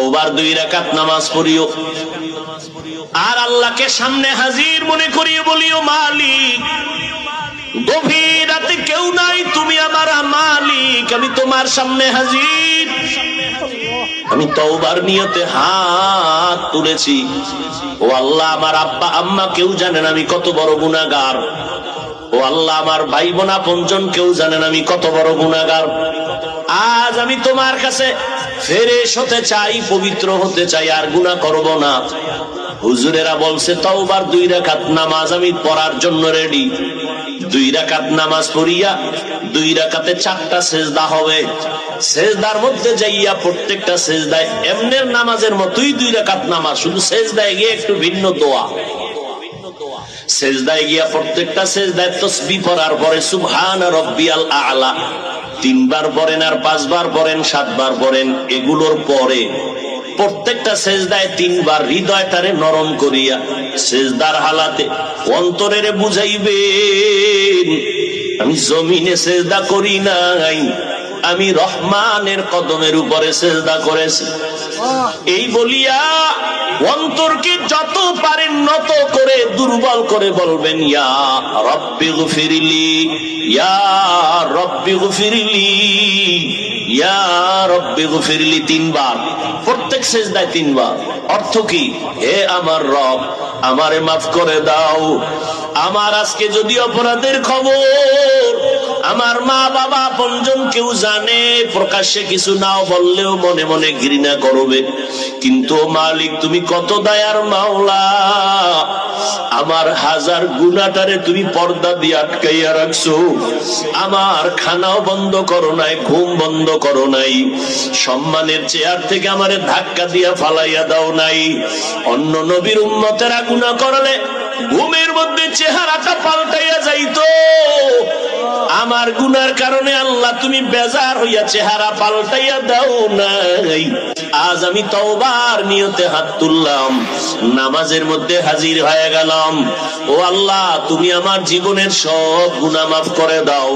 তওবার 2 রাকাত নামাজ পড়িও, আর আল্লাহকে সামনে হাজির মনে করিয়ে বলিও, মালিক গভীর রাতে কেউ নাই, তুমি আমার মালিক, আমি তোমার সামনে হাজির, আমি তওবার নিয়তে হাত তুলেছি। ও আল্লাহ, আমার আব্বা আম্মা কেউ জানেন আমি কত বড় গুনাহগার। ও আল্লাহ, আমার ভাই বোন আপনজন কেউ জানেন আমি কত বড় গুনাহগার। আজ আমি তোমার কাছে ফেরেশ হতে চাই, পবিত্র হতে চাই, আর গুনাহ করব না। হুজুরেরা বলছে তওবার 2 রাকাত নামাজ আমি পড়ার জন্য রেডি। 2 রাকাত নামাজ পড়িয়া 2 রাকাতে 4টা সেজদা হবে। সেজদার মধ্যে যাইয়া প্রত্যেকটা সেজদায় এমনের নামাজের মতোই 2 রাকাত নামাজ, শুধু সেজদায় গিয়ে একটু ভিন্ন দোয়া। সেজদায় গিয়া প্রত্যেকটা সেজদায় তাসবিহ পড়ার পরে সুবহান রাব্বিয়াল আ'লা 3 বার পড়েন, আর 5 বার পড়েন, 7 বার পড়েন। এগুলোর পরে প্রত্যেকটা সেজদায় 3 বার হৃদয়টারে নরম করিয়া সেজদার হালাতে অন্তরের বুঝাইবেন, আমি জমিনে সেজদা করি নাই, আমি রহমানের কদমের উপরে সেজদা করেছি। এই বলিয়া অন্তরকে যত পারেন নত করে দুর্বল করে বলবেন, ইয়া রব্বি গফিরলি, ইয়া রব্বি গফিরলি, ইয়া রব্বি গফিরলি 3 বার, প্রত্যেক সেজদায় 3 বার। অর্থ কি? হে আমার রব, আমারে মাফ করে দাও। আমার আজকে যদি অপরাধের খবর আমার মা বাবা আপনজন কেউ জানে, প্রকাশ্যে কিছু নাও বললেও মনে মনে ঘৃণা করবে, কিন্তু মালিক তুমি কত দয়ার মাওলা, আমার হাজার গুনাহটারে তুমি পর্দা দিয়ে আটকাইয়া রাখছো। আমার খানাও বন্ধ করো নাই, ঘুম বন্ধ করো নাই, সম্মানের চেয়ার থেকে আমারে ধাক্কা দিয়া ফালাইয়া দাও নাই। অন্য নবীর উম্মতেরা গুনাহ করলে ঘুমের মধ্যে চেহারাটা পাল্টাইয়া যাইতো, আমার গুনার কারণে আল্লাহ তুমি বেজার হইয়া চেহারা পাল্টাইয়া দাও নাই। আজ আমি তওবার নিয়তে হাত তুললাম, নামাজের মধ্যে হাজির হয়ে গেলাম। ও আল্লাহ, তুমি আমার জীবনের সব গুনাহ মাফ করে দাও।